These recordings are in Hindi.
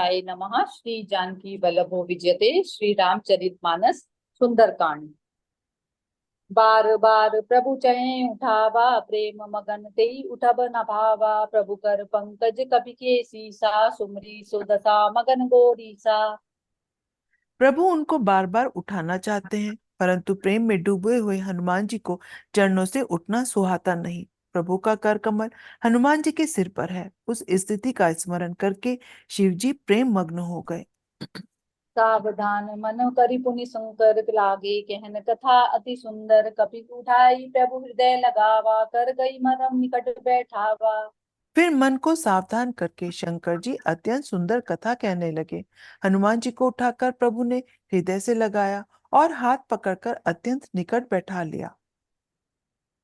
कृष्णाय नमः। श्री जानकी वल्लभो विजयते। श्री रामचरितमानस सुंदरकांड। बार बार प्रभु चये उठावा, प्रेम मगन तेई उठब न भावा। प्रभु कर पंकज कपि के सीसा, सुमरी सुदशा मगन गोरीसा। प्रभु उनको बार बार उठाना चाहते हैं, परंतु प्रेम में डूबे हुए हनुमान जी को चरणों से उठना सुहाता नहीं। प्रभु का कर कमल हनुमान जी के सिर पर है। उस स्थिति का स्मरण करके शिव जी प्रेम मग्न हो गए। सावधान मन करि पुनि शंकर, लागे कहन कथा अति सुंदर। कपि उठाई प्रभु हृदय लगावा, कर गई मरम निकट बैठावा। फिर मन को सावधान करके शंकर जी अत्यंत सुंदर कथा कहने लगे। हनुमान जी को उठाकर प्रभु ने हृदय से लगाया और हाथ पकड़कर अत्यंत निकट बैठा लिया।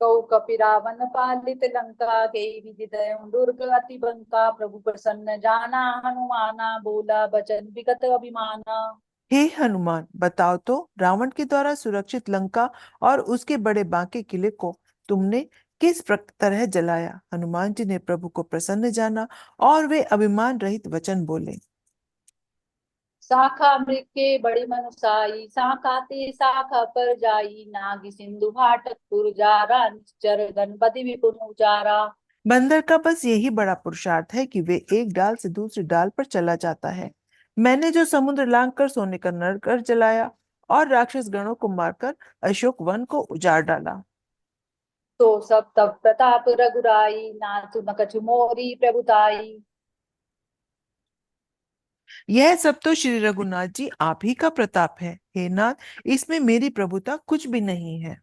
कौ कपि रावण पालित लंका, के विदित दुर्ग अति बंका। प्रभु प्रसन्न जाना हनुमाना, बोला बचन विगत अभिमाना। हे हनुमान, बताओ तो रावण के द्वारा सुरक्षित लंका और उसके बड़े बांके किले को तुमने किस तरह जलाया। हनुमान जी ने प्रभु को प्रसन्न जाना और वे अभिमान रहित वचन बोले। शाखा मृग के बड़ी मनुसाई, शाखाते शाखा पर जाई। नागी सिंधु फाटक पुर जारा, निश्चर गणपति विपुल उचारा। बंदर का बस यही बड़ा पुरुषार्थ है कि वे एक डाल से दूसरी डाल पर चला जाता है। मैंने जो समुद्र लांग कर सोने का नरक जलाया और राक्षस गणों को मारकर अशोक वन को उजाड़ डाला। तो सब तब प्रताप रघुराई, नाथु न कछु मोरी प्रभुताई। यह सब तो श्री रघुनाथ जी आप ही का प्रताप है। हे नाथ, इसमें मेरी प्रभुता कुछ भी नहीं है।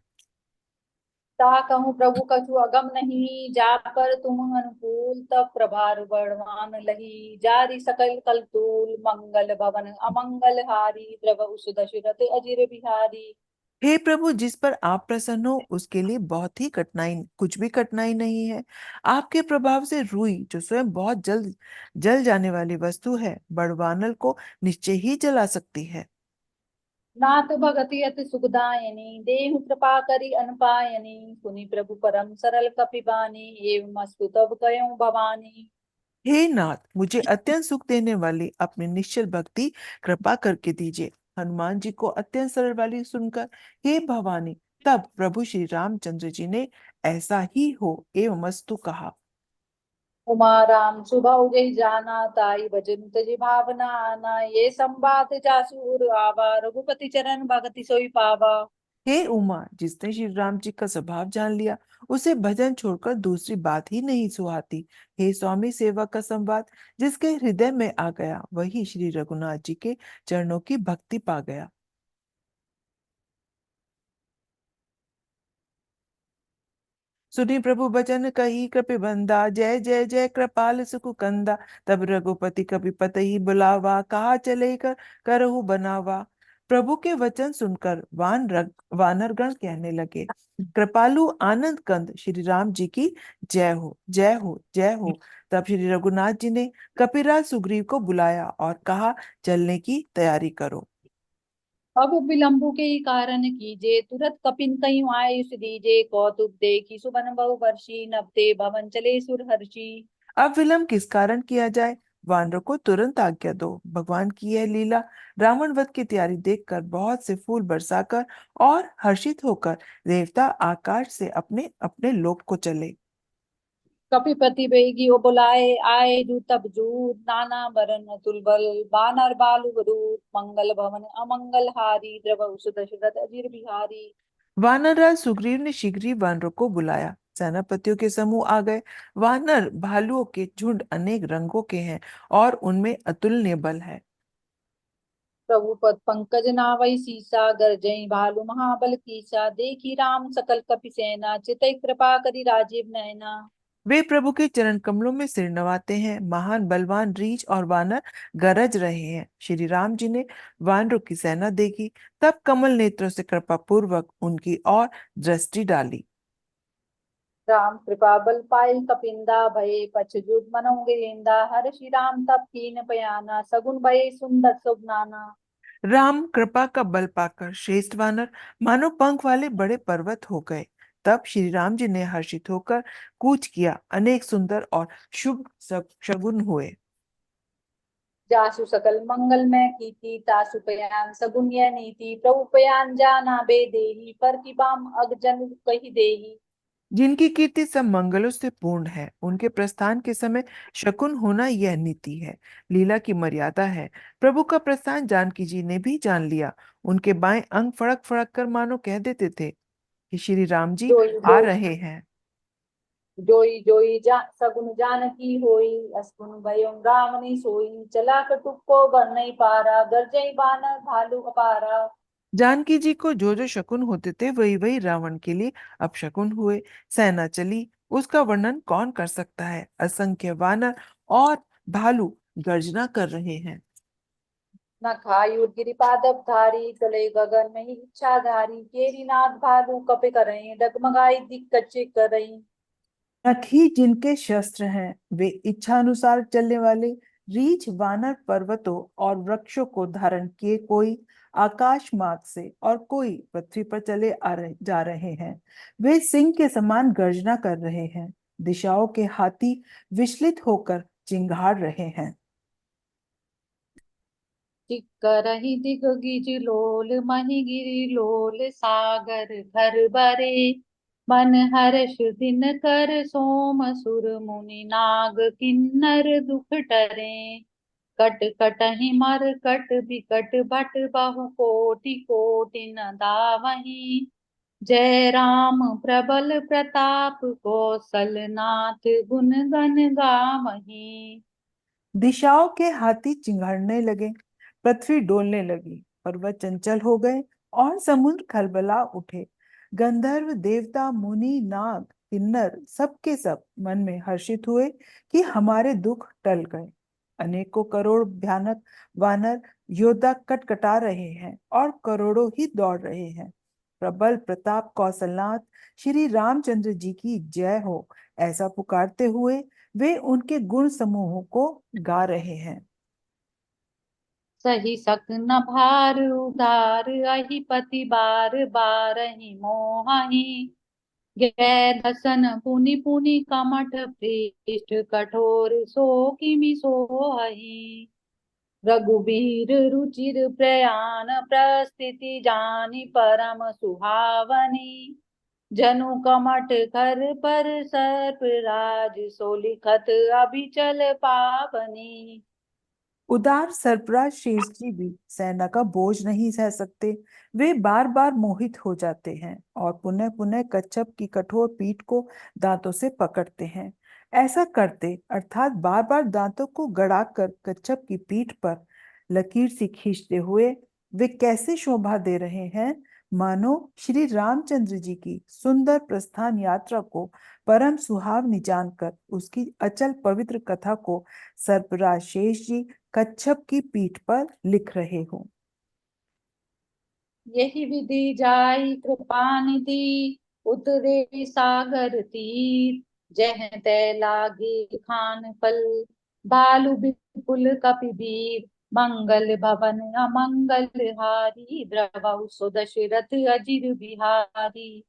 ता कहूँ प्रभु कछु अगम नहीं, जा पर तुम अनुकूल। तब प्रभार बड़वान लही, जारी सकल कलतूल। मंगल भवन अमंगल हारी, द्रव दशरथ अजिर बिहारी। हे प्रभु, जिस पर आप प्रसन्न हो उसके लिए बहुत ही कठिनाई, कुछ भी कठिनाई नहीं है। आपके प्रभाव से रुई, जो स्वयं बहुत जल्द जल जाने वाली वस्तु है, बड़वानल को निश्चय ही जला सकती है। नाथ भगति अति सुखदायनी, देहु कृपा करी अनपायनी। सुनि प्रभु परम सरल कपिबानी, एवं अस्तु तब कयों भवानी। हे नाथ, मुझे अत्यंत सुख देने वाली अपनी निश्चल भक्ति कृपा करके दीजिए। हनुमान जी को अत्यंत सरल वाली सुनकर हे भवानी, तब प्रभु श्री रामचंद्र जी ने ऐसा ही हो एवं अस्तु कहा। उमा राम सुबह जय जाना, ताई भजन तजि भावना आना। ये संवाद जासुर आवा, रघुपति चरण भगति सोई पावा। हे उमा, जिसने श्री राम जी का स्वभाव जान लिया उसे भजन छोड़कर दूसरी बात ही नहीं सुहाती। हे स्वामी सेवा का संवाद जिसके हृदय में आ गया, वही श्री रघुनाथ जी के चरणों की भक्ति पा गया। सुनी प्रभु बचन कही कृपि बंदा, जय जय जय कृपाल सुख कंदा। तब रघुपति कपि पतहि बुलावा, कहा चले कर करहु बनावा। प्रभु के वचन सुनकर वानरगण कहने लगे, कृपालु आनंद कंद श्री राम जी की जय हो, जय हो, जय हो। तब श्री रघुनाथ जी ने कपिराज सुग्रीव को बुलाया और कहा, चलने की तैयारी करो। अब विलंबु के कारण कीजे, तुरत कपिन कहीं आयुष दीजे। कौतुक देखी सुबन बहु वर्षी, नबते भवन चले सुर हर्षी। अब विलंब किस कारण किया जाए, वानरों को तुरंत आज्ञा दो। भगवान की यह लीला रावण वध की तैयारी देखकर बहुत से फूल बरसाकर और हर्षित होकर देवता आकाश से अपने अपने लोक को चले। कपिपति बेगी ओ बुलाए, आए जू तब जूत। नाना बरन अतुल बल, बानर बालु रूप। मंगल भवन अमंगल हारी, द्रव दशरथ अजीर बिहारी। वानरराज सुग्रीव ने शीघ्र ही वानरों को बुलाया। सेनापतियों के समूह आ गए। वानर भालुओं के झुंड अनेक रंगों के हैं और उनमें अतुलनीय बल है। प्रभु पद पंकज नावई सीसा, गरजई भालु महाबल कीसा। देखी राम सकल कपि सेना, चितई कृपा करी राजीव नयना। वे प्रभु के चरण कमलों में सिर नवाते हैं। महान बलवान रीछ और वानर गरज रहे हैं। श्री राम जी ने वानरों की सेना देखी, तब कमल नेत्रों से कृपा पूर्वक उनकी ओर दृष्टि डाली। राम कृपा बल पाई कपिंदा, भये पछजुत मनो गिरिंदा। हर श्री राम तब कीन पयाना, सगुन भये सुंदर सुभनाना। राम कृपा का बल पाकर श्रेष्ठ वानर मानो पंख वाले बड़े पर्वत हो गए। तब श्री राम जी ने हर्षित होकर कूच किया। अनेक सुंदर और शुभ सब शगुन हुए। जासु सकल मंगल में कीर्ति तासु पयान सगुन यह नीति प्रभु पयान जाना बेदेही पर की बाम अगजन कही देही। जिनकी कीर्ति सब मंगलों से पूर्ण है, उनके प्रस्थान के समय शकुन होना यह नीति है, लीला की मर्यादा है। प्रभु का प्रस्थान जानकी जी ने भी जान लिया। उनके बाएं अंग फड़क फड़क कर मानो कह देते थे कि श्री राम जी जोई आ जोई रहे हैं। जोई जोई सगुन जानकी होई असकुन भयं रावणी सोई चला कटुको बर नहीं पारा गरजई बानर भालू अपारा। जानकी जी को जो जो शकुन होते थे वही वही रावण के लिए अपशकुन हुए। सेना चली, उसका वर्णन कौन कर सकता है। असंख्य वानर और भालू गर्जना कर रहे हैं। न खायुर गिरिपादप धारी चले गगन में ही इच्छाधारी केरी नाथ भालू कपे करें डगमगाई दिक कच्चे करें। नखी जिनके शस्त्र हैं, वे इच्छा अनुसार चलने वाले रीछ वानर पर्वतों और वृक्षों को धारण किए, कोई आकाश मार्ग से और कोई पृथ्वी पर चले जा रहे हैं। वे सिंह के समान गर्जना कर रहे हैं। दिशाओं के हाथी विचलित होकर चिंगाड़ रहे हैं। चिक्करहि दिग गिज लोल महि गिरि लोल सागर घर बरे मन हर्ष दिन कर सोम सुर मुनि नाग किन्नर दुख टरे। कट कटहि मर कट बिकट भट बहु कोटि कोटि न दावहि जय राम प्रबल प्रताप कौशलनाथ गुण गण गावहि। दिशाओं के हाथी चिंघाड़ने लगे, पृथ्वी डोलने लगी, पर्वत चंचल हो गए और समुद्र खलबला उठे। गंधर्व देवता मुनि नाग किन्नर सबके सब मन में हर्षित हुए कि हमारे दुख टल गए। अनेकों करोड़ भयानक वानर योद्धा कटकटा रहे हैं और करोड़ों ही दौड़ रहे हैं। प्रबल प्रताप कौशलनाथ श्री रामचंद्र जी की जय हो, ऐसा पुकारते हुए वे उनके गुण समूहों को गा रहे हैं। सही सक न भार उधार अहि पति बार बारहि मोहहि गै दसन पुनि पुनि कमठ पृष्ठ कठोर सो किमि सोहहि। रघुबीर रुचिर प्रयाण प्रस्थिति जानि परम सुहावनी जनु कमठ कर पर सर्प राज सो लिखत अभिचल पावनी। उदार सरफराज शेष जी भी सेना का बोझ नहीं सह सकते। वे बार बार मोहित हो जाते हैं और पुनः पुनः कच्छप की कठोर पीठ को दांतों से पकड़ते हैं। ऐसा करते अर्थात बार बार दांतों को गड़ाकर कच्छप की पीठ पर लकीर सी खींचते हुए वे कैसे शोभा दे रहे हैं, मानो श्री रामचंद्र जी की सुंदर प्रस्थान यात्रा को परम सुहावनी जानकर उसकी अचल पवित्र कथा को सरफराज शेष जी कच्छप की पीठ पर लिख रहे हो। यही विधि जाई कृपा निधि उतरे सागर तीर जह तै लागे खान पल भालु विपुल कपिवीर मंगल भवन अमंगल हारी द्रवहु सो दशरथ अजिर बिहारी।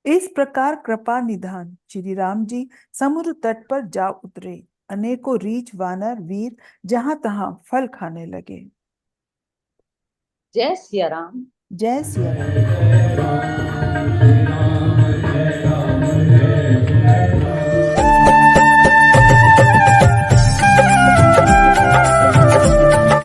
इस प्रकार कृपा निधान श्री राम जी समुद्र तट पर जा उतरे। अनेकों रीछ वानर वीर जहां तहां फल खाने लगे। जय सिया राम। जय सिया राम।